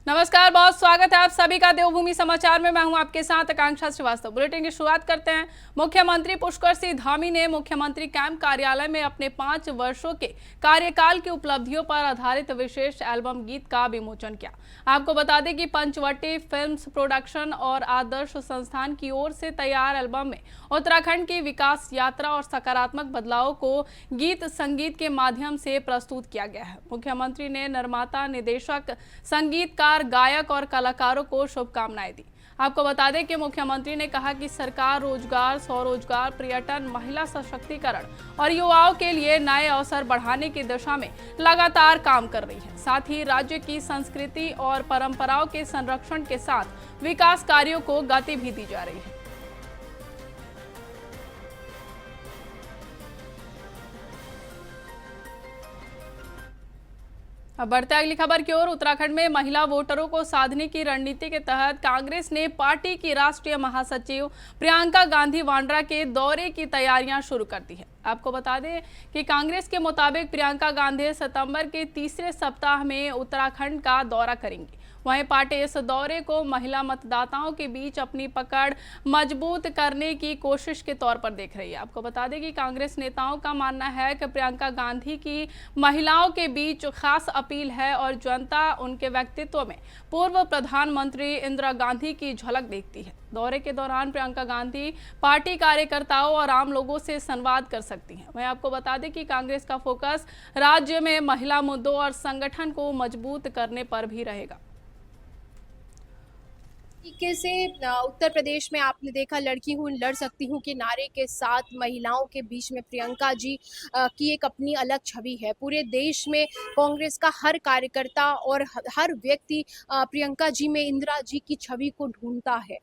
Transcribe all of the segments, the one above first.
नमस्कार, बहुत स्वागत है आप सभी का देवभूमि समाचार में। मैं हूं आपके साथ आकांक्षा श्रीवास्तव। बुलेटिन की शुरुआत करते हैं। मुख्यमंत्री पुष्कर सिंह धामी ने मुख्यमंत्री कैंप कार्यालय में अपने 5 वर्षों के कार्यकाल की उपलब्धियों पर आधारित विशेष एल्बम गीत का विमोचन किया। आपको बता दें कि पंचवटी फिल्म्स प्रोडक्शन और आदर्श संस्थान की ओर से तैयार एल्बम में उत्तराखंड की विकास यात्रा और सकारात्मक बदलाव को गीत संगीत के माध्यम से प्रस्तुत किया गया है। मुख्यमंत्री ने निर्माता, निदेशक, संगीतकार, गायक और कलाकारों को शुभकामनाएं दी। आपको बता दें कि मुख्यमंत्री ने कहा कि सरकार रोजगार, स्वरोजगार, पर्यटन, महिला सशक्तिकरण और युवाओं के लिए नए अवसर बढ़ाने की दिशा में लगातार काम कर रही है। साथ ही राज्य की संस्कृति और परंपराओं के संरक्षण के साथ विकास कार्यों को गति भी दी जा रही है। अब बढ़ते अगली खबर की ओर। उत्तराखंड में महिला वोटरों को साधने की रणनीति के तहत कांग्रेस ने पार्टी की राष्ट्रीय महासचिव प्रियंका गांधी वाड्रा के दौरे की तैयारियां शुरू कर दी है। आपको बता दें कि कांग्रेस के मुताबिक प्रियंका गांधी सितंबर के तीसरे सप्ताह में उत्तराखंड का दौरा करेंगी। वहीं पार्टी इस दौरे को महिला मतदाताओं के बीच अपनी पकड़ मजबूत करने की कोशिश के तौर पर देख रही है। आपको बता दें कि कांग्रेस नेताओं का मानना है कि प्रियंका गांधी की महिलाओं के बीच खास अपील है और जनता उनके व्यक्तित्व में पूर्व प्रधानमंत्री इंदिरा गांधी की झलक देखती है। दौरे के दौरान प्रियंका गांधी पार्टी कार्यकर्ताओं और आम लोगों से संवाद कर सकती हैं। वहीं आपको बता दें कि कांग्रेस का फोकस राज्य में महिला मुद्दों और संगठन को मजबूत करने पर भी रहेगा। तरीके से उत्तर प्रदेश में आपने देखा लड़की हूँ लड़ सकती हूँ के नारे के साथ महिलाओं के बीच में प्रियंका जी की एक अपनी अलग छवि है। पूरे देश में कांग्रेस का हर कार्यकर्ता और हर व्यक्ति प्रियंका जी में इंदिरा जी की छवि को ढूंढता है।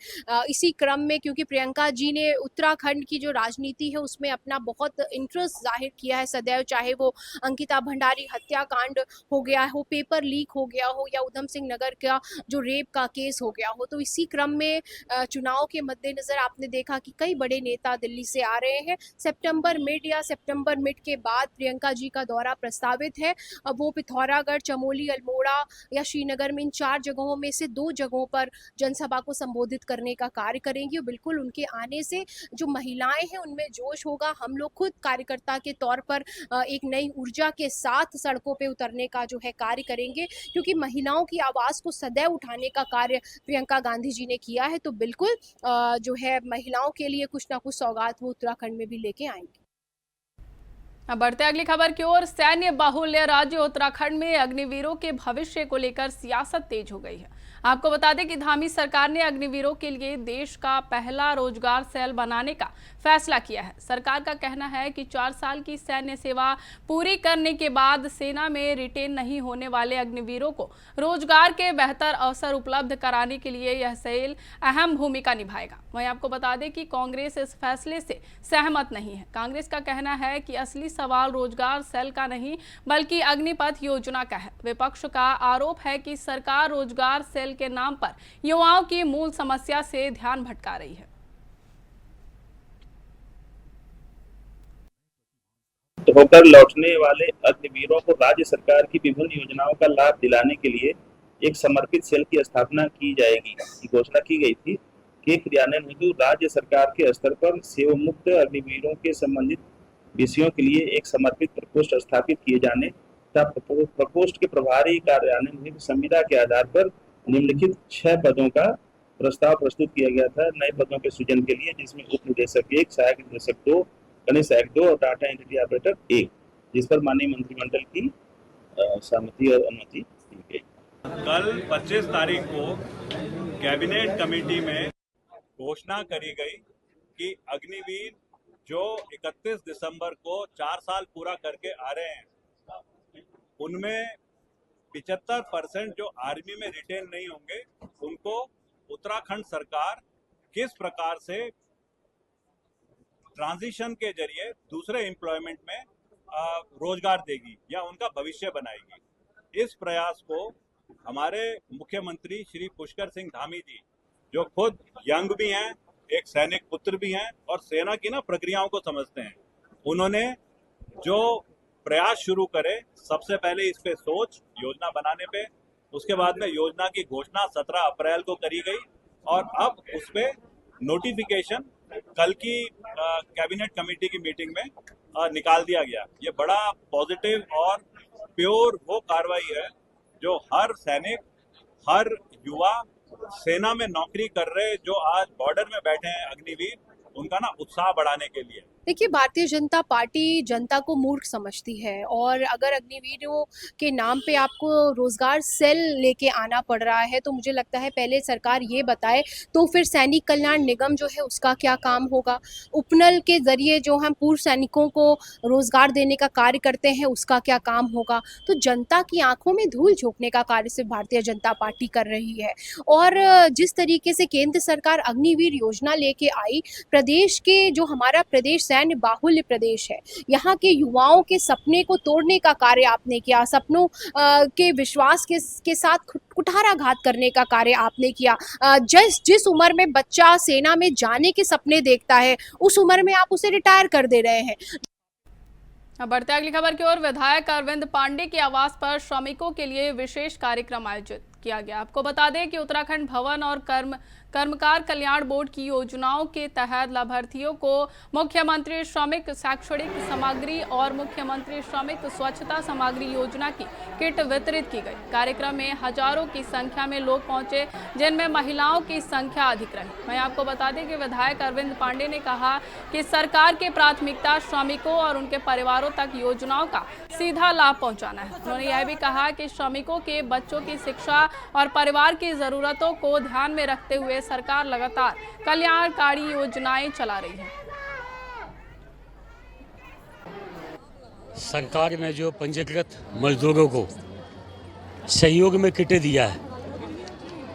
इसी क्रम में क्योंकि प्रियंका जी ने उत्तराखंड की जो राजनीति है उसमें अपना बहुत इंटरेस्ट जाहिर किया है सदैव, चाहे वो अंकिता भंडारी हत्याकांड हो गया हो, पेपर लीक हो गया हो या उधम सिंह नगर का जो रेप का केस हो गया हो। तो इसी क्रम में चुनाव के मद्देनजर आपने देखा कि कई बड़े नेता दिल्ली से आ रहे हैं। सितंबर मिड के बाद प्रियंका जी का दौरा प्रस्तावित है। अब वो पिथौरागढ़, चमोली, अल्मोड़ा या श्रीनगर में इन 4 जगहों में से 2 जगहों पर जनसभा को संबोधित करने का कार्य करेंगी। और बिल्कुल उनके आने से जो महिलाएं हैं उनमें जोश होगा। हम लोग खुद कार्यकर्ता के तौर पर एक नई ऊर्जा के साथ सड़कों पे उतरने का जो है कार्य करेंगे, क्योंकि महिलाओं की आवाज़ को सदैव उठाने का कार्य प्रियंका गांधी जी ने किया है। तो बिल्कुल जो है महिलाओं के लिए कुछ ना कुछ सौगात वो उत्तराखंड में भी लेके आएंगे। अब बढ़ते अगली खबर की ओर। सैन्य बाहुल्य राज्य उत्तराखंड में अग्निवीरों के भविष्य को लेकर सियासत तेज हो गई है। आपको बता दें कि धामी सरकार ने अग्निवीरों के लिए देश का पहला रोजगार सेल बनाने का फैसला किया है। सरकार का कहना है कि 4 साल की सैन्य सेवा पूरी करने के बाद सेना में रिटेन नहीं होने वाले अग्निवीरों को रोजगार के बेहतर अवसर उपलब्ध कराने के लिए यह सेल अहम भूमिका निभाएगा। वहीं आपको बता दें कि कांग्रेस इस फैसले से सहमत नहीं है। कांग्रेस का कहना है कि असली सवाल रोजगार सेल का नहीं बल्कि अग्निपथ योजना का है। विपक्ष का आरोप है कि सरकार रोजगार सेल के नाम पर युवाओं की मूल समस्या से ध्यान भटका रही है। होकर लौटने वाले अग्निवीरों को राज्य सरकार की विभिन्न योजनाओं का लाभ दिलाने के लिए एक समर्पित सेल की स्थापना की जाएगी की घोषणा की गई थी कि क्रियान्वयन हेतु राज्य सरकार के स्तर पर सेवामुक्त अग्निवीरों के संबंधित विषयों के लिए एक समर्पित प्रकोष्ठ स्थापित किए जाने तथा प्रकोष्ठ के प्रभारी कार्यान्वयन हेतु संविदा के आधार पर निम्नलिखित 6 पदों का प्रस्ताव प्रस्तुत किया गया था नए पदों के सृजन के लिए, जिसमें उप निदेशक 1, सहायक निदेशक 2, कनिष्ठ सहायक 2 और डाटा एंट्री ऑपरेटर 1, जिस पर माननीय मंत्रिमंडल की सहमति और अनुमति दी गई। कल 25 तारीख को कैबिनेट कमेटी में घोषणा करी गई कि अग्निवीर जो 31 दिसंबर को 4 साल पूरा करके आ रहे हैं उनमें 75% जो आर्मी में रिटेन नहीं होंगे उनको उत्तराखंड सरकार किस प्रकार से ट्रांजिशन के जरिए दूसरे एम्प्लॉयमेंट में रोजगार देगी या उनका भविष्य बनाएगी। इस प्रयास को हमारे मुख्यमंत्री श्री पुष्कर सिंह धामी जी, जो खुद यंग भी हैं, एक सैनिक पुत्र भी हैं और सेना की प्रक्रियाओं को समझते हैं, उन्होंने जो प्रयास शुरू करे, सबसे पहले इस पे सोच योजना बनाने पे, उसके बाद में योजना की घोषणा 17 अप्रैल को करी गई और अब उस पे नोटिफिकेशन कल की कैबिनेट कमेटी की मीटिंग में निकाल दिया गया। ये बड़ा पॉजिटिव और प्योर वो कार्रवाई है जो हर सैनिक, हर युवा, सेना में नौकरी कर रहे जो आज बॉर्डर में बैठे हैं अग्निवीर, उनका ना उत्साह बढ़ाने के लिए। देखिए, भारतीय जनता पार्टी जनता को मूर्ख समझती है और अगर अग्निवीरों के नाम पे आपको रोजगार सेल लेके आना पड़ रहा है तो मुझे लगता है पहले सरकार ये बताए तो फिर सैनिक कल्याण निगम जो है उसका क्या काम होगा। उपनल के जरिए जो हम पूर्व सैनिकों को रोजगार देने का कार्य करते हैं उसका क्या काम होगा। तो जनता की आंखों में धूल झोंकने का कार्य सिर्फ भारतीय जनता पार्टी कर रही है। और जिस तरीके से केंद्र सरकार अग्निवीर योजना लेके आई, प्रदेश के जो हमारा प्रदेश सैन्य बाहुल्य प्रदेश है, यहाँ के युवाओं के सपने को तोड़ने का कार्य आपने किया, सपनों के विश्वास के साथ कुठाराघात करने का कार्य आपने किया। जिस उम्र में बच्चा सेना में जाने के सपने देखता है उस उम्र में आप उसे रिटायर कर दे रहे हैं। अब बढ़ते अगली खबर की ओर। विधायक अरविंद पांडे के आवास पर श्रमिकों के लिए विशेष कार्यक्रम आयोजित किया गया। आपको बता दें कि उत्तराखंड भवन और कर्मकार कल्याण बोर्ड की योजनाओं के तहत लाभार्थियों को मुख्यमंत्री श्रमिक शैक्षणिक सामग्री और मुख्यमंत्री श्रमिक स्वच्छता सामग्री योजना की किट वितरित की गई। कार्यक्रम में हजारों की संख्या में लोग पहुंचे, जिनमें महिलाओं की संख्या अधिक रही। मैं आपको बता दें कि विधायक अरविंद पांडे ने कहा कि सरकार की प्राथमिकता श्रमिकों और उनके परिवारों तक योजनाओं का सीधा लाभ पहुंचाना है। उन्होंने यह भी कहा कि श्रमिकों के बच्चों की शिक्षा और परिवार की जरूरतों को ध्यान में रखते हुए सरकार लगातार कल्याणकारी योजनाएं चला रही है। सरकार ने जो पंजीकृत मजदूरों को सहयोग में किटें दिया है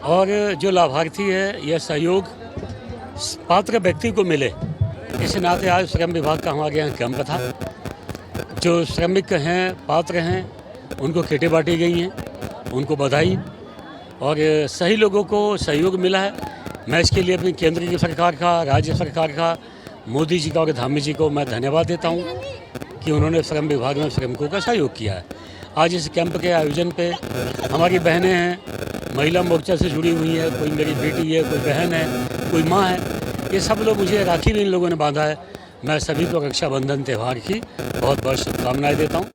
और जो लाभार्थी है यह सहयोग पात्र व्यक्ति को मिले, इस नाते आज श्रम विभाग का हमारे यहाँ कैंप था। जो श्रमिक हैं, पात्र हैं, उनको किटें बांटी गई हैं, उनको बधाई। और सही लोगों को सहयोग मिला है। मैं इसके लिए अपनी केंद्र की सरकार का, राज्य सरकार का, मोदी जी का और धामी जी को मैं धन्यवाद देता हूं कि उन्होंने श्रम विभाग में श्रमिकों का सहयोग किया है। आज इस कैंप के आयोजन पे हमारी बहनें हैं, महिला मोर्चा से जुड़ी हुई है, कोई मेरी बेटी है, कोई बहन है, कोई माँ है, ये सब लोग, मुझे राखी भी इन लोगों ने बांधा है। मैं सभी को रक्षाबंधन त्यौहार की बहुत बहुत शुभकामनाएं देता हूँ।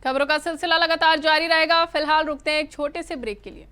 खबरों का सिलसिला लगातार जारी रहेगा। फिलहाल रुकते हैं एक छोटे से ब्रेक के लिए।